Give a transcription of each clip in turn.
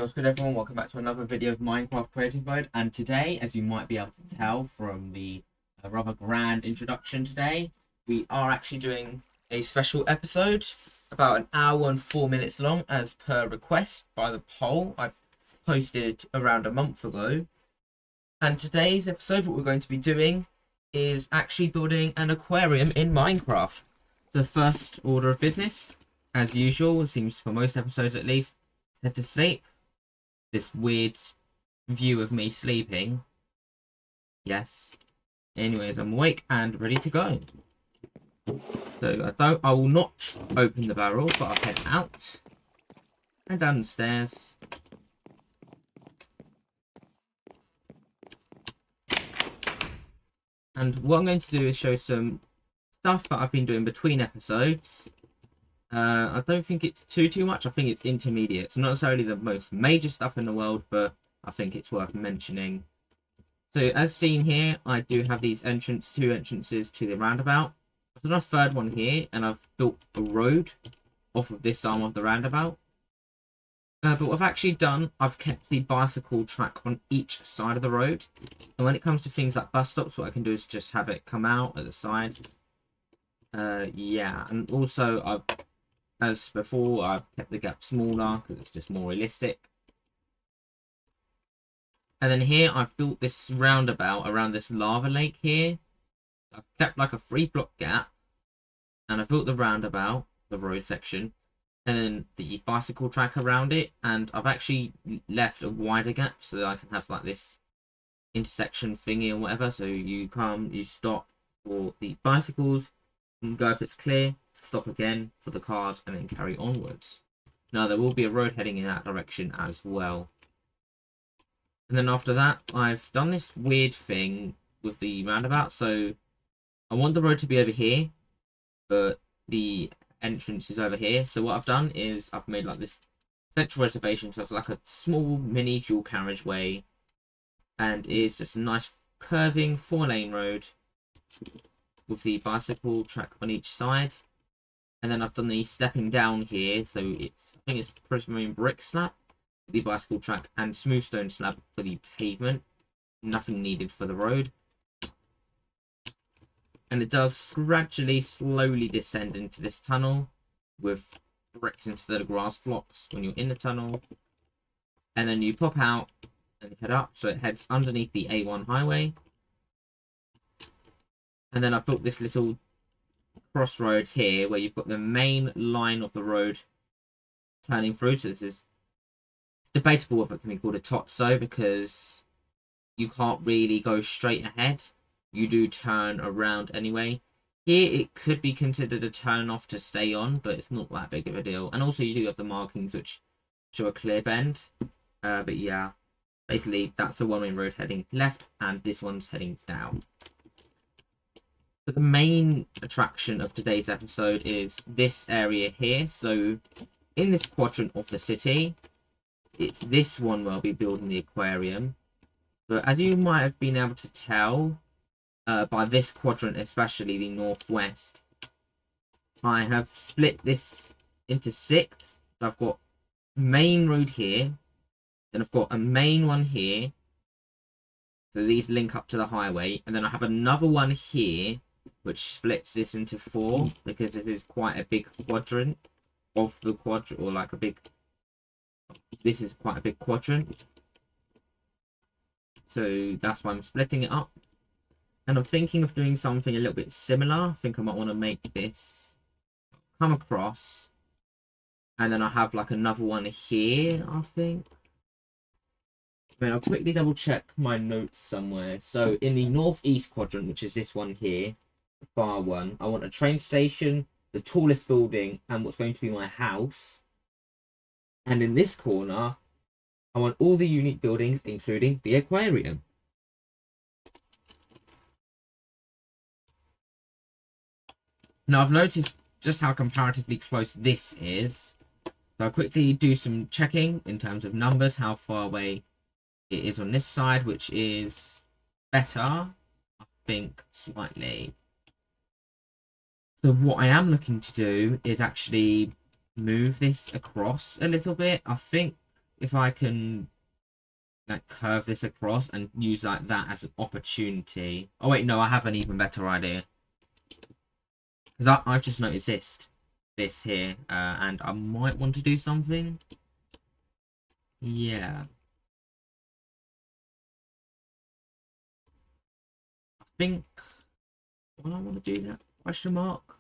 What's good, everyone? Welcome back to another video of Minecraft Creative Mode. And today, as you might be able to tell from the rather grand introduction today, we are actually doing a special episode about an hour and 4 minutes long, as per request by the poll I posted around a month ago. And today's episode, what we're going to be doing is actually building an aquarium in Minecraft. The first order of business, as usual, it seems for most episodes at least, head to sleep. This weird view of me sleeping. Yes. Anyways, I'm awake and ready to go. So I will not open the barrel, but I'll head out and down the stairs. And what I'm going to do is show some stuff that I've been doing between episodes. I don't think it's too much. I think it's intermediate. It's not necessarily the most major stuff in the world, but I think it's worth mentioning. So as seen here, I do have these two entrances to the roundabout. I've done a third one here, and I've built a road off of this arm of the roundabout. But what I've actually done, I've kept the bicycle track on each side of the road. And when it comes to things like bus stops, what I can do is just have it come out at the side. Yeah, and also as before, I've kept the gap smaller because it's just more realistic. And then here, I've built this roundabout around this lava lake here. I've kept like a 3-block gap. And I've built the roundabout, the road section, and then the bicycle track around it. And I've actually left a wider gap so that I can have like this intersection thingy or whatever. So you come, you stop for the bicycles, and go if it's clear, stop again for the cars, and then carry onwards. Now there will be a road heading in that direction as well. And then after that, I've done this weird thing with the roundabout. So I want the road to be over here, but the entrance is over here. So what I've done is I've made like this central reservation. So it's like a small mini dual carriageway, and it's just a nice curving 4-lane road with the bicycle track on each side. And then I've done the stepping down here, so it's, I think it's prismarine brick slab, the bicycle track, and smooth stone slab for the pavement. Nothing needed for the road. And it does gradually, slowly descend into this tunnel with bricks instead of grass blocks when you're in the tunnel. And then you pop out and head up, so it heads underneath the A1 highway. And then I've built this little crossroads here where you've got the main line of the road turning through. So it's debatable if it can be called a totso because you can't really go straight ahead. You do turn around anyway. Here it could be considered a turn off to stay on, but it's not that big of a deal. And also you do have the markings which show a clear bend. But yeah, basically that's a one-way road heading left and this one's heading down. But the main attraction of today's episode is this area here. So in this quadrant of the city, it's this one where I'll be building the aquarium. But as you might have been able to tell by this quadrant, especially the northwest, I have split this into 6. So I've got main road here, then I've got a main one here. So these link up to the highway, and then I have another one here which splits this into 4 because it is quite a big quadrant of the quadrant, or like a big, this is quite a big quadrant, so that's why I'm splitting it up. And I'm thinking of doing something a little bit similar. I think I might want to make this come across, and then I have like another one here, I think. But I'll quickly double check my notes somewhere. So in the northeast quadrant, which is this one here, the far one, I want a train station, the tallest building, and what's going to be my house. And in this corner, I want all the unique buildings, including the aquarium. Now I've noticed just how comparatively close this is. So I'll quickly do some checking in terms of numbers, how far away it is on this side, which is better, I think, slightly. So what I am looking to do is actually move this across a little bit. I think if I can like curve this across and use like that as an opportunity. Oh wait, no, I have an even better idea. Because I've just noticed this here, and I might want to do something. Yeah. I think... Will I want to do that? Question mark?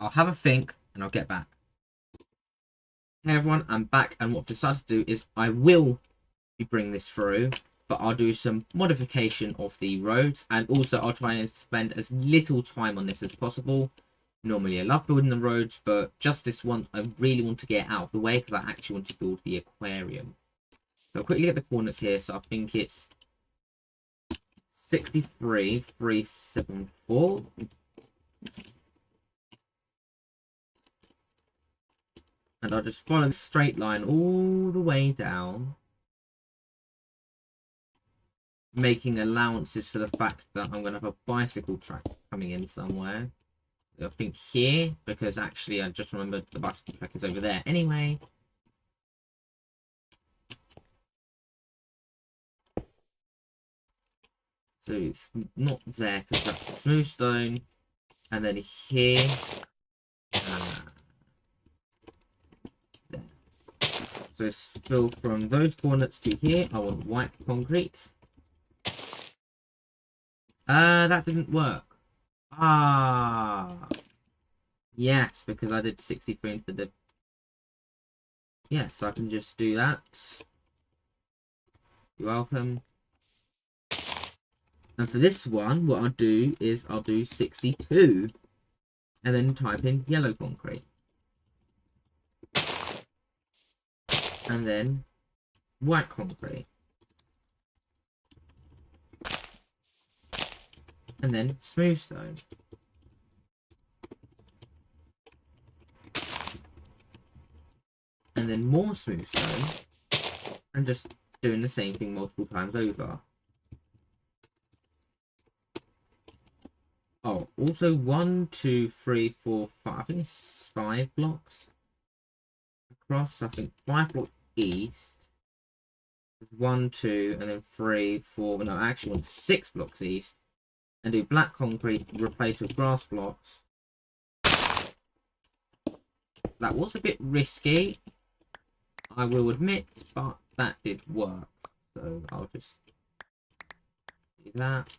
I'll have a think, and I'll get back. Hey everyone, I'm back, and what I've decided to do is I will bring this through, but I'll do some modification of the roads, and also I'll try and spend as little time on this as possible. Normally I love building the roads, but just this one I really want to get out of the way because I actually want to build the aquarium. So I'll quickly get the coordinates here. So I think it's 63,374. And I'll just follow the straight line all the way down, making allowances for the fact that I'm going to have a bicycle track coming in somewhere. I think here, because actually I just remembered the bicycle track is over there anyway. So it's not there because that's the smooth stone. And then here, there. So still from those coordinates to here, I want white concrete. That didn't work. Yes, because I did 63 instead of... Yes, I can just do that. You're welcome. And for this one, what I'll do is I'll do 62 and then type in yellow concrete. And then white concrete. And then smooth stone. And then more smooth stone. And just doing the same thing multiple times over. Oh, also 1, 2, 3, 4, 5. I think it's 5 blocks across. I think 5 blocks east. 1, 2, and then 3, 4. No, I actually want 6 blocks east. And do black concrete replaced with grass blocks. That was a bit risky, I will admit, but that did work. So I'll just do that.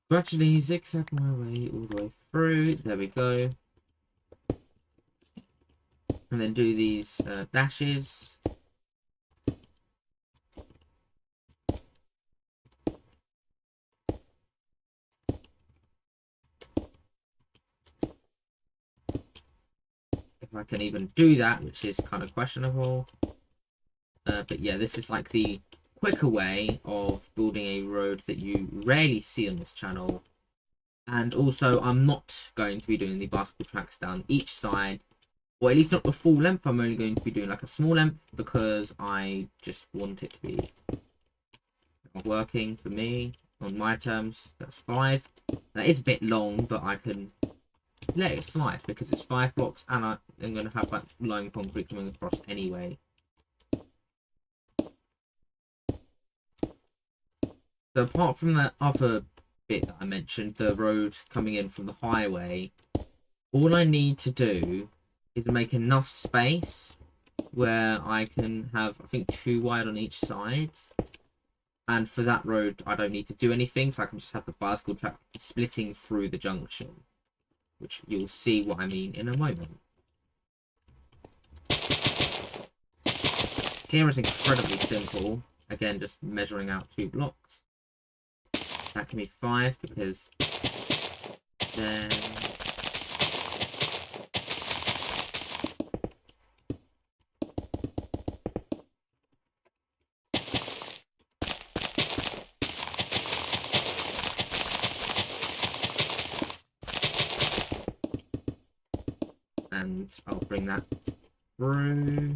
Gradually zigzag my way all the way through. There we go. And then do these dashes. If I can even do that, which is kind of questionable. But yeah, this is like the quicker way of building a road that you rarely see on this channel. And also, I'm not going to be doing the bicycle tracks down each side, or at least not the full length. I'm only going to be doing like a small length because I just want it to be working for me on my terms. That's 5. That is a bit long, but I can let it slide because it's 5 blocks and I'm going to have that lime concrete coming across anyway. So apart from that other bit that I mentioned, the road coming in from the highway, all I need to do is make enough space where I can have, I think, 2 wide on each side. And for that road, I don't need to do anything, so I can just have the bicycle track splitting through the junction, which you'll see what I mean in a moment. Here is incredibly simple. Again, just measuring out 2 blocks. That can be 5 because then and I'll bring that through.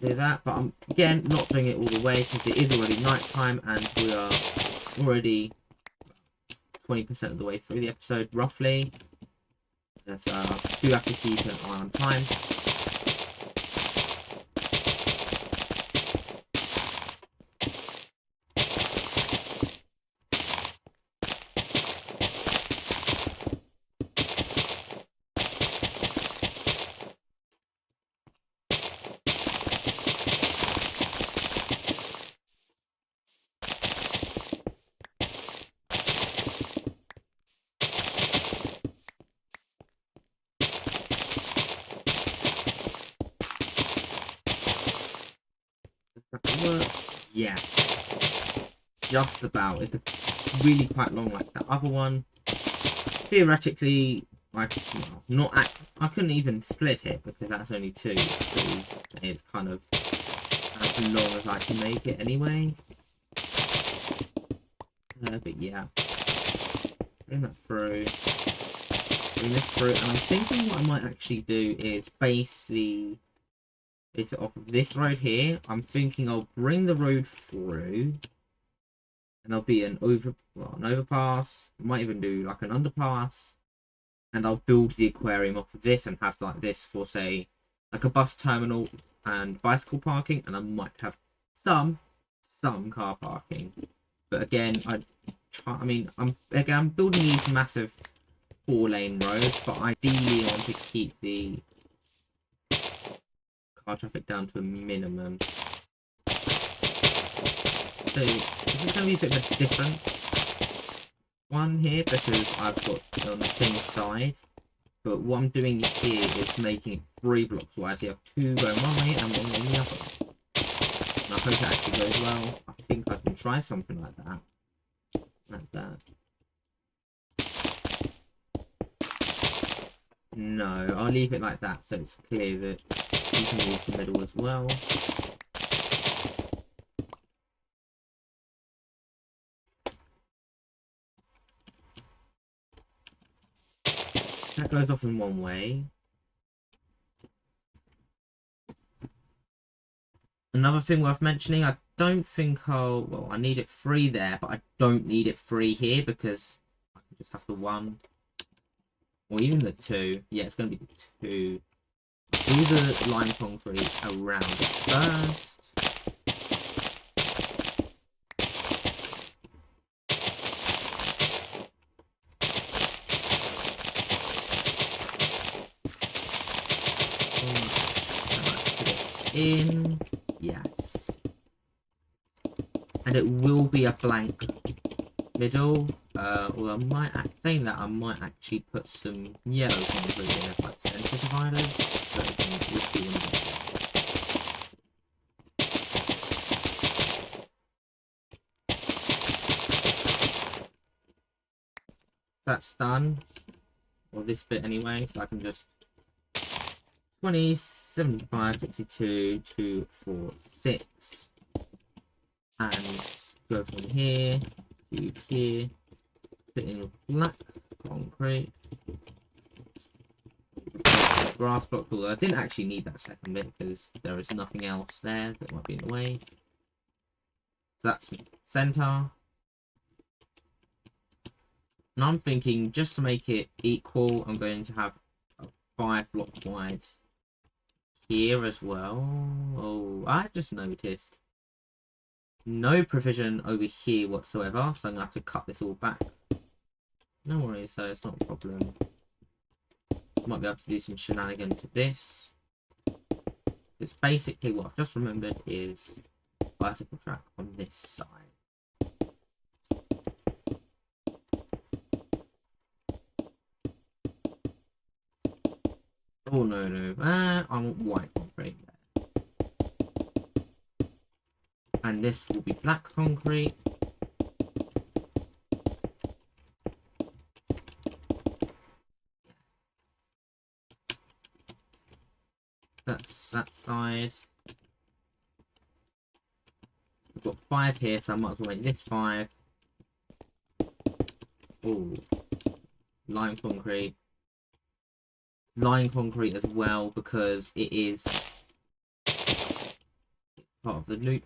Do that, but I'm again not doing it all the way because it is already night time and we are already 20% of the way through the episode roughly. So do have to keep an eye on time. Yeah, just about. It's really quite long like that other one. Theoretically, I couldn't even split it because that's only 2, so it's kind of as long as I can make it anyway. But yeah, bring that through, bring this through, and I'm thinking what I might actually do is base it off of this road here. I'm thinking I'll bring the road through, and there'll be an overpass. I might even do like an underpass, and I'll build the aquarium off of this and have like this for, say, like a bus terminal and bicycle parking, and I might have some car parking. But again, I'm building these massive 4-lane roads, but ideally I want to keep the car traffic down to a minimum. So this is going to be a bit of a different one here because I've got on the same side. But what I'm doing here is making it 3 blocks wide. So you have 2 going one way and 1 going the other. And I hope it actually goes well. I think I can try something like that. Like that. No, I'll leave it like that so it's clear that you can walk the middle as well. That goes off in one way. Another thing worth mentioning, I don't think I need it 3 there, but I don't need it 3 here because I can just have the 1. Or even the 2. Yeah, it's going to be the 2. Do the lime concrete around it first. In. Yes. And it will be a blank middle. Well, I might saying that I might actually put some yellow concrete in as like center dividers. But we'll see when we get there. That's done. Or this bit anyway, so I can just 20, 75, 62, 2, 4, 6. And go from here to here. Put in your black concrete. Grass block, although I didn't actually need that second bit because there is nothing else there that might be in the way. So that's center. And I'm thinking just to make it equal, I'm going to have a 5 block wide here as well. Oh, I've just noticed no provision over here whatsoever, so I'm gonna have to cut this all back. No worries, so it's not a problem. Might be able to do some shenanigans with this. It's basically what I've just remembered is bicycle track on this side. Oh no, I want white concrete there. And this will be black concrete. I've got 5 here, so I might as well make this 5. Oh, lime concrete. Lime concrete as well, because it is part of the loop.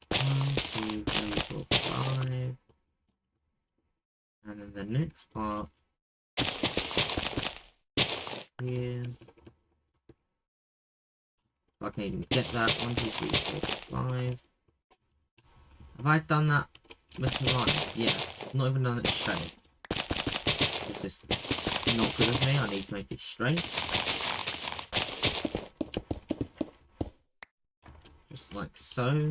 1, 2, 3, 4, 5. And then the next part here. I can't even get that. 1, 2, 3, 4, 5. Have I done that with the line? Yeah, not even done it straight. It's just not good of me. I need to make it straight. Just like so.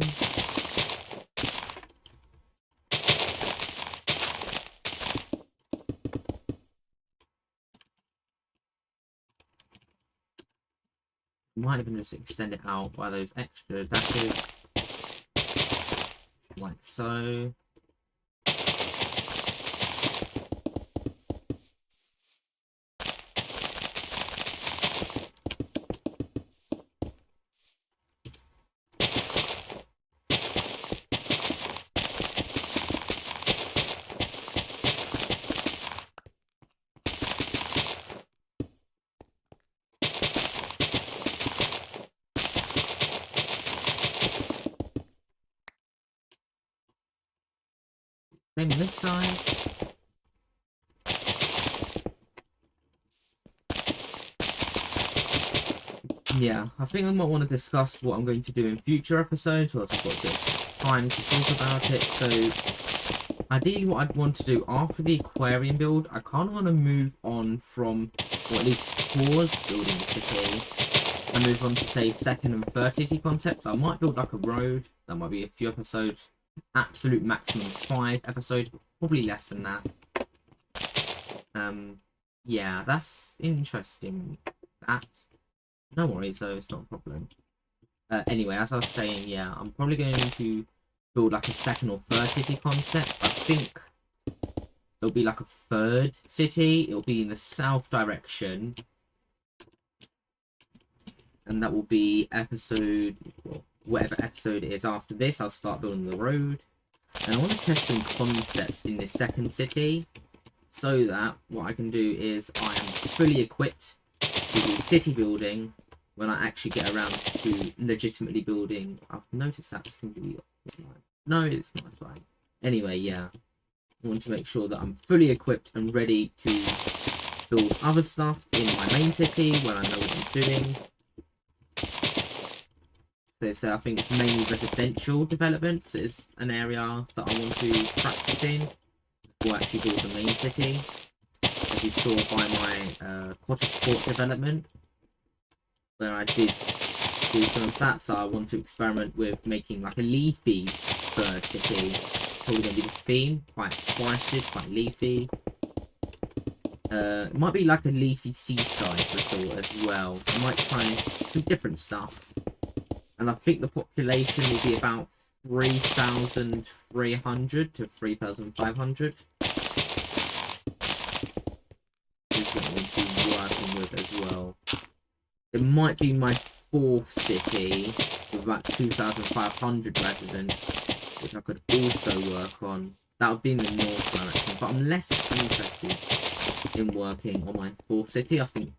Might even just extend it out by those extra dashes. Like so. Maybe this side. Yeah, I think I might want to discuss what I'm going to do in future episodes, or I've got a bit of time to talk about it. So, ideally what I'd want to do after the aquarium build, I kind of want to move on from, or at least pause building the city, and move on to, say, second and third city concepts. I might build like a road, that might be a few episodes, absolute maximum 5 episodes, but probably less than that. Yeah, that's interesting. That. No worries, though, it's not a problem. Anyway, as I was saying, yeah, I'm probably going to build like a second or third city concept. I think it'll be like a third city. It'll be in the south direction. And that will be episode, well, whatever episode it is after this. I'll start building the road. And I want to test some concepts in this second city, so that what I can do is I am fully equipped to do city building when I actually get around to legitimately building. I've noticed that's completely... No, it's not fine. Anyway, yeah. I want to make sure that I'm fully equipped and ready to build other stuff in my main city when I know what I'm doing. So I think it's mainly residential development is an area that I want to practice in, or actually build the main city. As you saw by my cottage court development, where I did do some of that, so I want to experiment with making like a leafy third city. Probably going to be the theme, quite forested, quite leafy. It might be like a leafy seaside resort as well. I might try some different stuff. And I think the population will be about 3,300 to 3,500. Is what I'm going to be working with as well. It might be my 4th city with about 2,500 residents, which I could also work on. That would be in the north direction, but I'm less interested in working on my 4th city. I think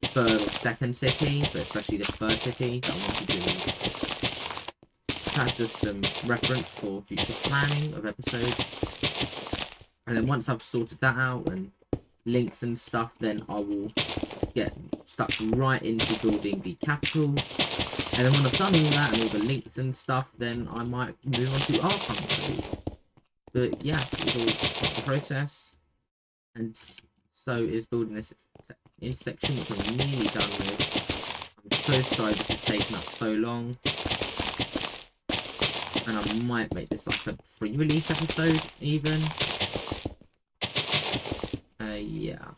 3rd or 2nd city, but especially the 3rd city that I want to do. That's just some reference for future planning of episodes. And then once I've sorted that out and links and stuff, then I will get stuck right into building the capital. And then when I've done all that and all the links and stuff, then I might move on to our countries. But yes, it's all part of the process. And so is building this intersection, which I'm nearly done with. I'm so sorry this has taken up so long. And I might make this like a pre-release episode, even. Yeah.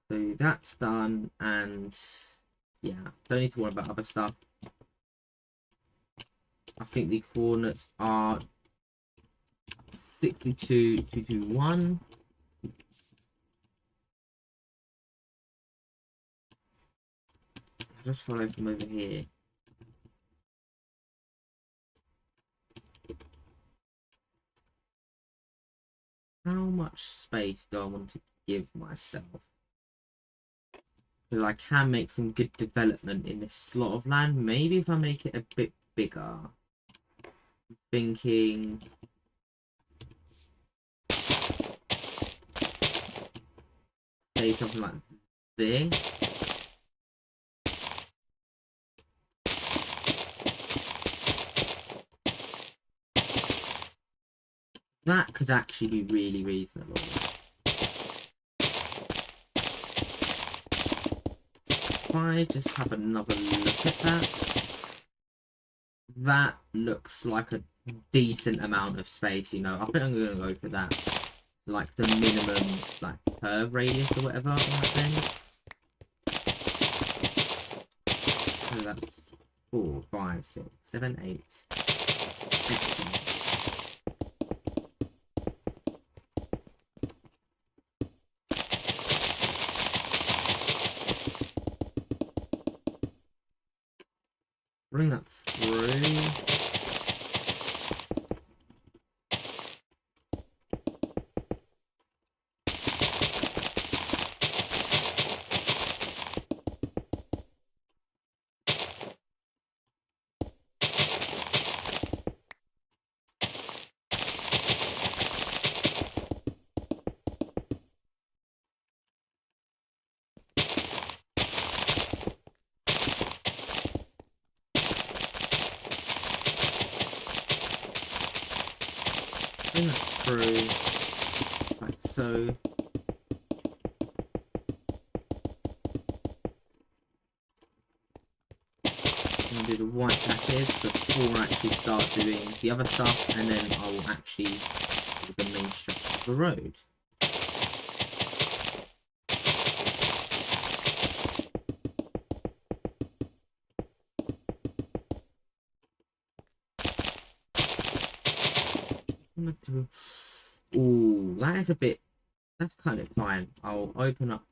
So that's done, and yeah, don't need to worry about other stuff. I think the coordinates are 62,221. I'll just follow from over here. How much space do I want to give myself? Because I can make some good development in this slot of land. Maybe if I make it a bit bigger. I'm thinking... say something like this. That could actually be really reasonable. If I just have another look at that, that looks like a decent amount of space, you know. I think I'm going to go for that. Like the minimum, like, curve radius or whatever on that thing. So that's 4, 5, 6, 7, 8, 16. Bring that through. Bring that through, like so. I'm going to do the white patches before I actually start doing the other stuff, and then I will actually do the main structure of the road. Ooh, that is a bit... that's kind of fine. I'll open up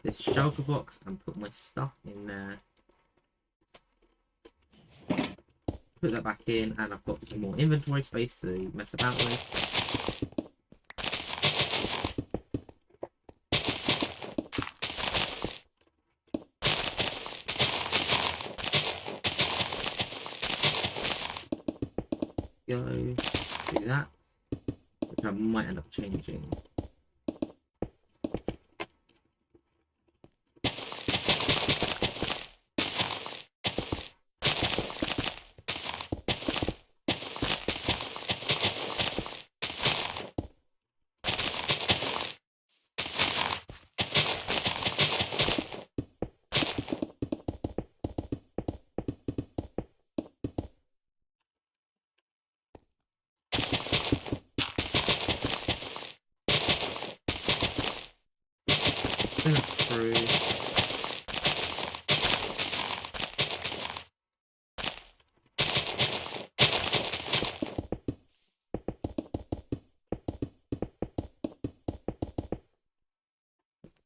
this shelter box and put my stuff in there. Put that back in, and I've got some more inventory space to mess about with. Go do that, which I might end up changing. Through.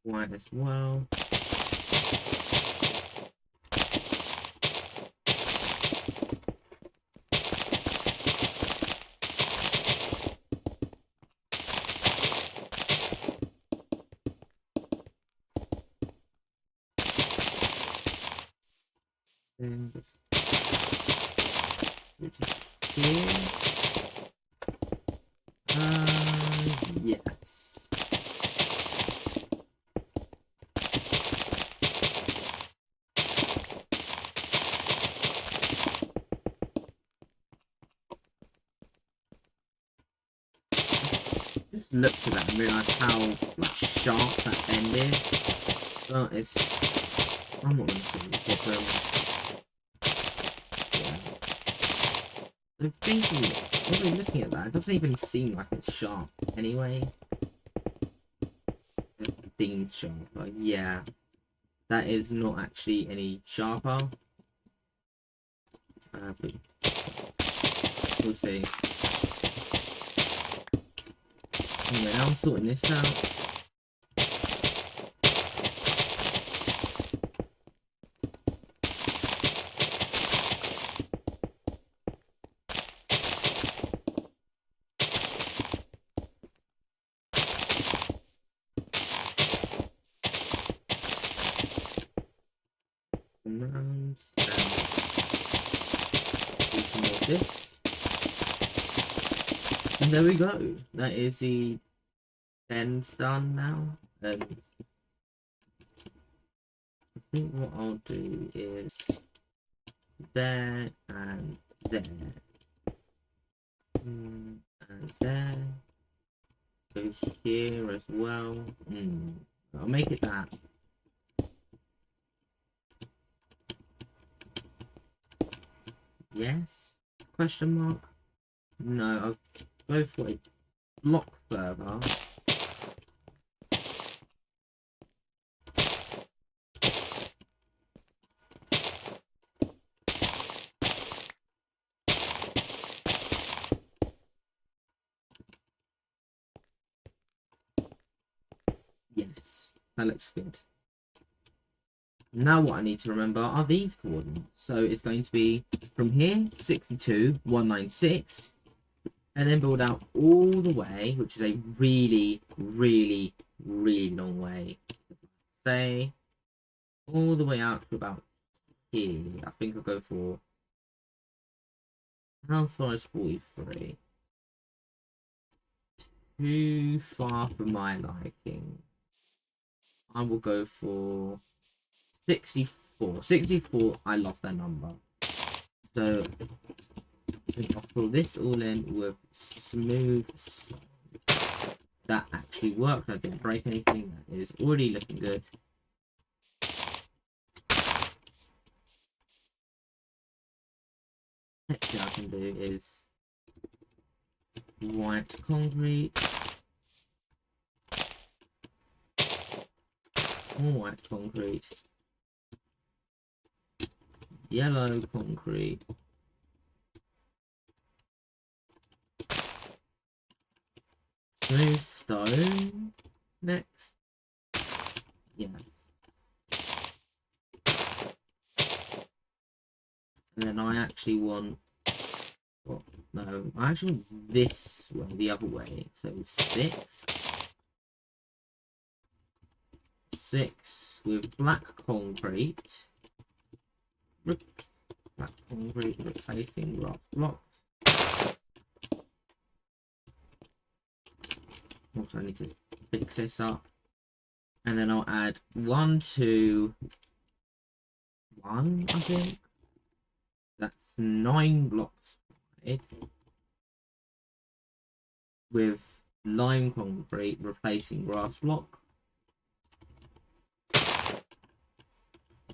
White as well. And just here. Yes. Just looked at that and realised how like sharp that bend is. Well, it's... I'm not going to say the problem. I'm thinking, when we're looking at that, it doesn't even seem like it's sharp anyway. It seems sharp, but yeah. that is not actually any sharper. But we'll see. Anyway, now I'm sorting this out. Around and do some more of this. And there we go. That is the ends done now. I think what I'll do is there and there. And there. Go here as well. I'll make it that. Yes? Question mark? No, I'll go for a block further. Yes, that looks good. Now what I need to remember are these coordinates. So it's going to be from here, 62, 196, and then build out all the way, which is a really, really, really long way. Say, all the way out to about here. I think I'll go for, how far is 43? Too far for my liking. I will go for 64. 64, I love that number. So I'll fill this all in with smooth slide. That actually worked. I didn't break anything. That is already looking good. Next thing I can do is white concrete. More white concrete. Yellow concrete. Smooth stone. Next. Yes. And then I actually want, well, no, I actually want this way, the other way. So 6. 6 with black concrete. Black concrete replacing rough blocks. Also, I need to fix this up. And then I'll add 1, 2, 1, I think. That's 9 blocks wide. With lime concrete replacing grass block.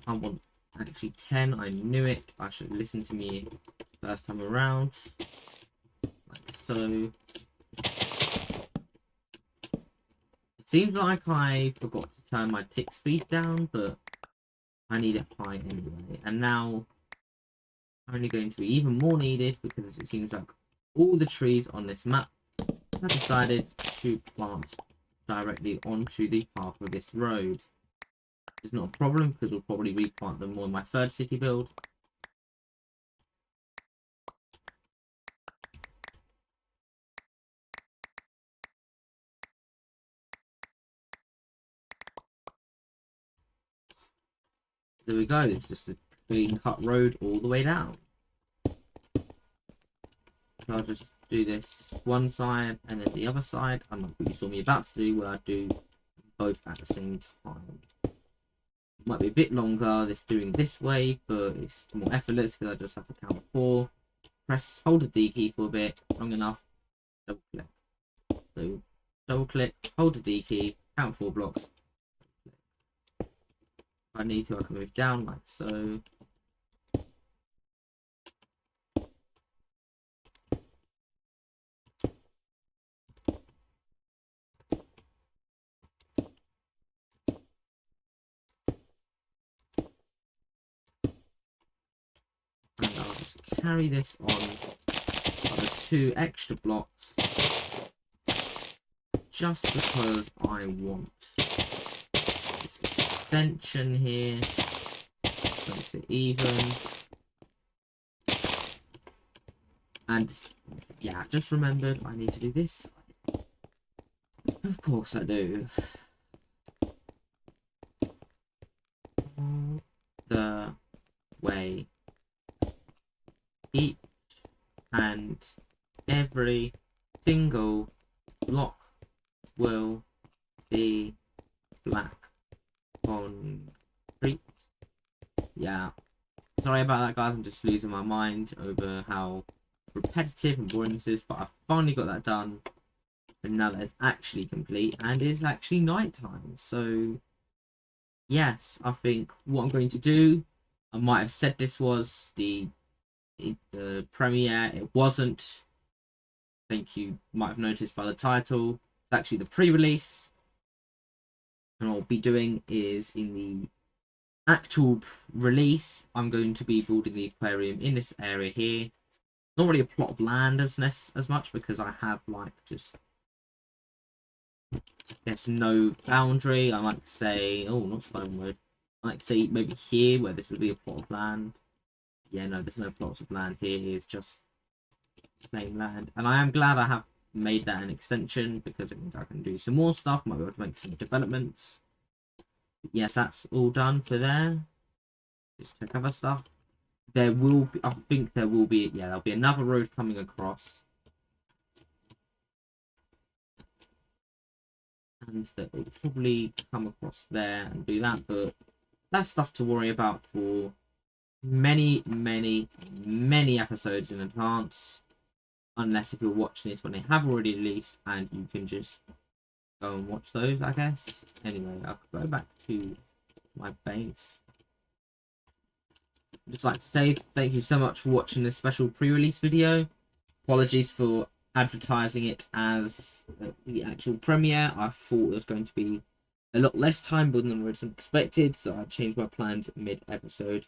I want actually 10. I knew it. I should listen to me first time around. Like so. It seems like I forgot to turn my tick speed down, but I need it high anyway. And now only going to be even more needed because it seems like all the trees on this map have decided to plant directly onto the path of this road. It's not a problem because we'll probably replant them more in my third city build. There we go, it's just a clean cut road all the way down. So I'll just do this one side and then the other side, unlike what you saw me about to do, where I do both at the same time. It might be a bit longer, this doing this way, but it's more effortless because I just have to count 4. Hold the D key for a bit, long enough, double click. So double click, hold the D key, count 4 blocks. If I need to, I can move down like so. just carry this on the 2 extra blocks just because I want this extension here. Makes it even. And yeah, I've just remembered I need to do this. Of course I do. All the way. Each and every single block will be black concrete. Yeah. Sorry about that, guys. I'm just losing my mind over how repetitive and boring this is, but I finally got that done. And now that it's actually complete and it's actually nighttime. So yes, I think what I'm going to do, I might have said this was the premiere. It wasn't. I think you might have noticed by the title. It's actually the pre-release. And what I'll be doing is in the actual release, I'm going to be building the aquarium in this area here. Not really a plot of land as much, because I have like just there's no boundary. I might say, oh, not stone wood. I might say maybe here where this would be a plot of land. Yeah, no, there's no plots of land here. It's just plain land, and I am glad I have made that an extension because it means I can do some more stuff. Might be able to make some developments. Yes, that's all done for there. Just check other stuff. There will be, I think there will be, yeah, there'll be another road coming across. And that will probably come across there and do that, but that's stuff to worry about for many episodes in advance. Unless if you're watching this when they have already released and you can just go and watch those, I guess. Anyway, I'll go back to my base. I'd just like to say thank you so much for watching this special pre-release video. Apologies for advertising it as the actual premiere. I thought it was going to be a lot less time building than originally expected, so I changed my plans mid-episode.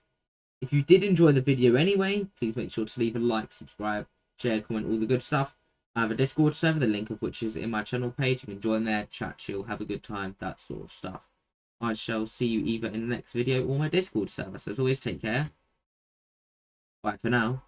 If you did enjoy the video anyway, please make sure to leave a like, subscribe, share, comment, all the good stuff. I have a Discord server, the link of which is in my channel page. You can join there, chat, chill, have a good time, that sort of stuff. I shall see you either in the next video or my Discord server. So as always, take care. Bye for now.